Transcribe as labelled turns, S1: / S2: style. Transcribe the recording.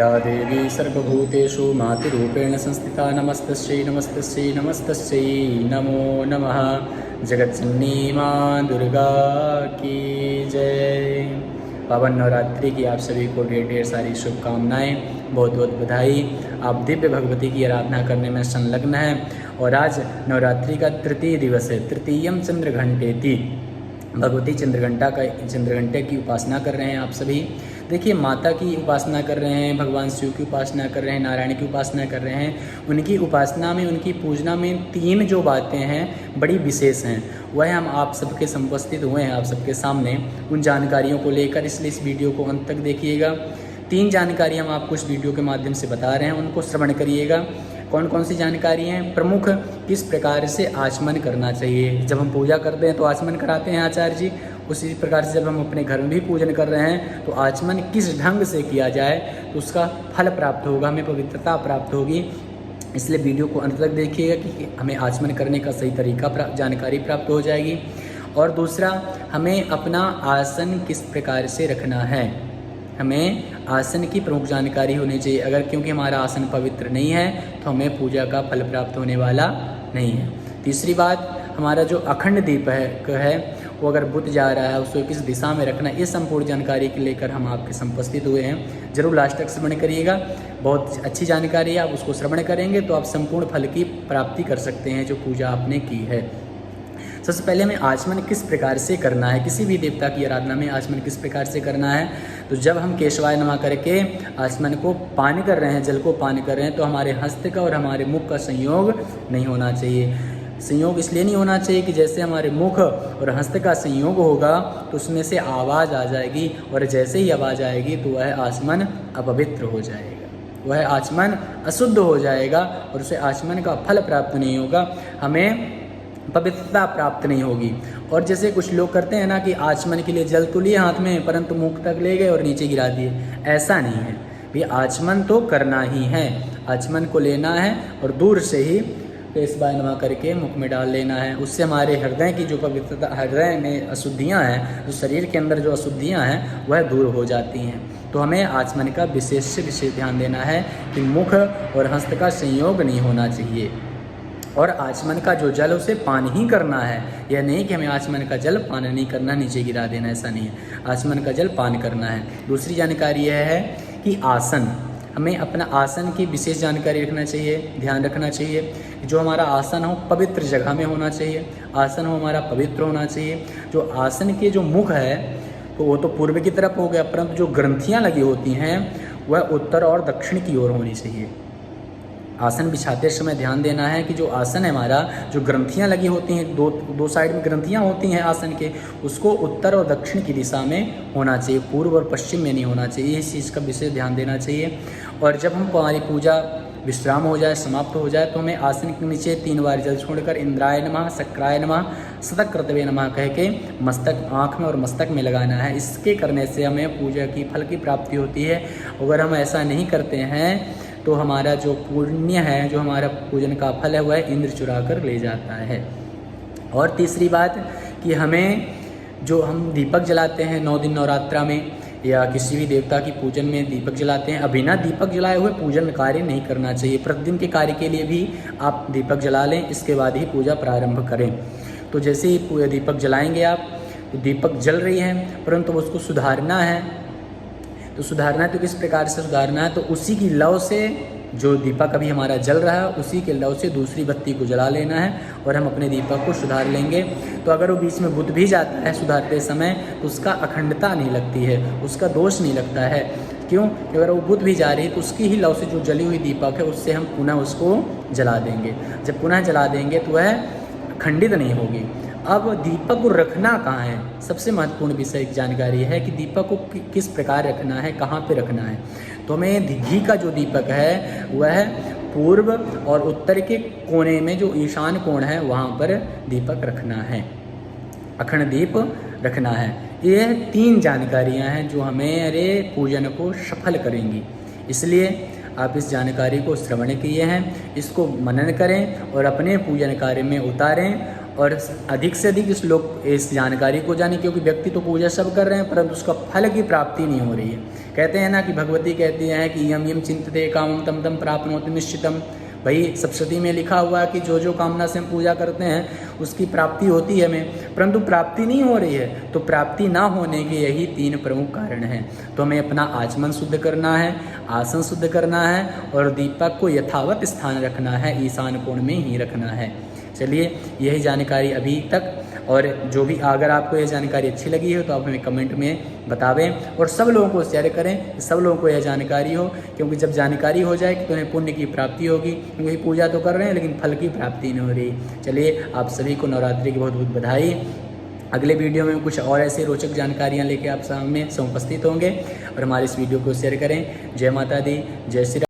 S1: या देवी सर्वभूतेषु मातृरूपेण संस्थिता नमस्तस्यै नमस्तस्यै नमस्तस्यै नमो नमः। जगतजननी माँ दुर्गा की जय। पावन नवरात्रि की आप सभी को ढेर ढेर सारी शुभकामनाएं, बहुत बहुत बधाई। आप दिव्य भगवती की आराधना करने में संलग्न हैं और आज नवरात्रि का तृतीय दिवस है। तृतीयम चंद्रघंटेति, भगवती चंद्रघंटे की उपासना कर रहे हैं आप सभी। देखिए, माता की उपासना कर रहे हैं, भगवान शिव की उपासना कर रहे हैं, नारायण की उपासना कर रहे हैं। उनकी उपासना में, उनकी पूजना में तीन जो बातें हैं बड़ी विशेष हैं, वह हम आप सबके उपस्थित हुए हैं आप सबके सामने उन जानकारियों को लेकर। इसलिए इस वीडियो को अंत तक देखिएगा। तीन जानकारी हम आपको इस वीडियो के माध्यम से बता रहे हैं, उनको श्रवण करिएगा। कौन कौन सी जानकारी हैं? प्रमुख, किस प्रकार से आचमन करना चाहिए। जब हम पूजा करते हैं तो आचमन कराते हैं आचार्य जी, उसी प्रकार से जब हम अपने घर में भी पूजन कर रहे हैं तो आचमन किस ढंग से किया जाए तो उसका फल प्राप्त होगा, हमें पवित्रता प्राप्त होगी। इसलिए वीडियो को अंत तक देखिएगा कि हमें आचमन करने का सही तरीका जानकारी प्राप्त हो जाएगी। और दूसरा, हमें अपना आसन किस प्रकार से रखना है, हमें आसन की प्रमुख जानकारी होनी चाहिए। अगर क्योंकि हमारा आसन पवित्र नहीं है तो हमें पूजा का फल प्राप्त होने वाला नहीं है। तीसरी बात, हमारा जो अखंड दीप है वो अगर बुझ जा रहा है उसको किस दिशा में रखना, ये संपूर्ण जानकारी के लेकर हम आपके उपस्थित हुए हैं। जरूर लास्ट तक श्रवण करिएगा, बहुत अच्छी जानकारी है। आप उसको श्रवण करेंगे तो आप संपूर्ण फल की प्राप्ति कर सकते हैं जो पूजा आपने की है। सबसे पहले हमें आचमन किस प्रकार से करना है, किसी भी देवता की आराधना में आचमन किस प्रकार से करना है। तो जब हम केशवाय नमः करके आचमन को पान कर रहे हैं, जल को पान कर रहे हैं, तो हमारे हस्त का और हमारे मुख का संयोग नहीं होना चाहिए। संयोग इसलिए नहीं होना चाहिए कि जैसे हमारे मुख और हस्त का संयोग होगा तो उसमें से आवाज़ आ जाएगी, और जैसे ही आवाज़ आएगी तो वह आचमन अपवित्र हो जाएगा, वह आचमन अशुद्ध हो जाएगा और उसे आचमन का फल प्राप्त नहीं होगा, हमें पवित्रता प्राप्त नहीं होगी। और जैसे कुछ लोग करते हैं ना कि आचमन के लिए जल तो लिए हाथ में परंतु मुख तक ले गए और नीचे गिरा दिए, ऐसा नहीं है भाई। आचमन तो करना ही है, आचमन को लेना है और दूर से ही केशवाय नमः करके मुख में डाल लेना है। उससे हमारे हृदय की जो पवित्रता, हृदय में अशुद्धियाँ हैं, जो शरीर के अंदर जो अशुद्धियाँ हैं वह दूर हो जाती हैं। तो हमें आचमन का विशेष ध्यान देना है कि मुख और हस्त का संयोग नहीं होना चाहिए। और आचमन का जो जल उसे पान ही करना है, यह नहीं कि हमें आचमन का जल पान नहीं करना, नीचे गिरा देना, ऐसा नहीं है। आचमन का जल पान करना है। दूसरी जानकारी यह है कि आसन, हमें अपना आसन की विशेष जानकारी रखना चाहिए, ध्यान रखना चाहिए। जो हमारा आसन हो पवित्र जगह में होना चाहिए, आसन हो हमारा पवित्र होना चाहिए। जो आसन के जो मुख है तो वो तो पूर्व की तरफ हो गया, परंतु जो ग्रंथियाँ लगी होती हैं वह उत्तर और दक्षिण की ओर होनी चाहिए। आसन बिछाते समय ध्यान देना है कि जो आसन है हमारा, जो ग्रंथियाँ लगी होती हैं, दो साइड में ग्रंथियाँ होती हैं आसन के, उसको उत्तर और दक्षिण की दिशा में होना चाहिए, पूर्व और पश्चिम में नहीं होना चाहिए। इस चीज़ का विशेष ध्यान देना चाहिए। और जब हमारी पूजा विश्राम हो जाए, समाप्त हो जाए, तो हमें आसन के नीचे 3 बार जल छोड़कर इंद्राय नमः, शक्राय नमः, शतक्रतवे नमः कह के मस्तक, आँख में और मस्तक में लगाना है। इसके करने से हमें पूजा की फल की प्राप्ति होती है। अगर हम ऐसा नहीं करते हैं तो हमारा जो पुण्य है, जो हमारा पूजन का फल है, वह इंद्र चुरा कर ले जाता है। और तीसरी बात कि हमें जो हम दीपक जलाते हैं 9 दिन नवरात्रा में या किसी भी देवता की पूजन में दीपक जलाते हैं, बिना दीपक जलाए हुए पूजन कार्य नहीं करना चाहिए। प्रतिदिन के कार्य के लिए भी आप दीपक जला लें, इसके बाद ही पूजा प्रारंभ करें। तो जैसे ही पूरे दीपक जलाएंगे आप, तो दीपक जल रही है परंतु उसको सुधारना है। तो सुधारना है तो किस प्रकार से सुधारना है, तो उसी की लौ से, जो दीपक अभी हमारा जल रहा है उसी के लौ से दूसरी बत्ती को जला लेना है और हम अपने दीपक को सुधार लेंगे। तो अगर वो बीच में बुझ भी जाता है सुधारते समय तो उसका अखंडता नहीं लगती है, उसका दोष नहीं लगता है। क्यों? अगर वो बुझ भी जा रही है तो उसकी ही लौ से जो जली हुई दीपक है उससे हम पुनः उसको जला देंगे। जब पुनः जला देंगे तो वह खंडित नहीं होगी। अब दीपक को रखना कहाँ है, सबसे महत्वपूर्ण विषय जानकारी है कि दीपक को किस प्रकार रखना है, कहाँ पे रखना है। तो हमें घी का जो दीपक है वह पूर्व और उत्तर के कोने में, जो ईशान कोण है, वहाँ पर दीपक रखना है, अखंड दीप रखना है। ये 3 जानकारियाँ हैं जो हमारे पूजन को सफल करेंगी। इसलिए आप इस जानकारी को श्रवण किए हैं, इसको मनन करें और अपने पूजन कार्य में उतारें और अधिक से अधिक इस जानकारी को जाने, क्योंकि व्यक्ति तो पूजा सब कर रहे हैं परंतु उसका फल की प्राप्ति नहीं हो रही है। कहते हैं ना कि भगवती कहती हैं कि यम यम चिंतते कामम तम तम प्राप्नोति निश्चितम। भाई सप्तशती में लिखा हुआ है कि जो जो कामना से हम पूजा करते हैं उसकी प्राप्ति होती है हमें, परंतु प्राप्ति नहीं हो रही है। तो प्राप्ति ना होने के यही 3 प्रमुख कारण हैं। तो हमें अपना आचमन शुद्ध करना है, आसन शुद्ध करना है और दीपक को यथावत स्थान रखना है, ईशान कोण में ही रखना है। चलिए यही जानकारी अभी तक, और जो भी अगर आपको यह जानकारी अच्छी लगी हो तो आप हमें कमेंट में बतावें और सब लोगों को शेयर करें, सब लोगों को यह जानकारी हो, क्योंकि जब जानकारी हो जाएगी तो उन्हें पुण्य की प्राप्ति होगी। क्योंकि पूजा तो कर रहे हैं लेकिन फल की प्राप्ति नहीं हो रही। चलिए आप सभी को नवरात्रि की बहुत बहुत बधाई। अगले वीडियो में कुछ और ऐसे रोचक जानकारियाँ लेके आप सामने उपस्थित होंगे और हमारे इस वीडियो को शेयर करें। जय माता दी, जय श्री राम।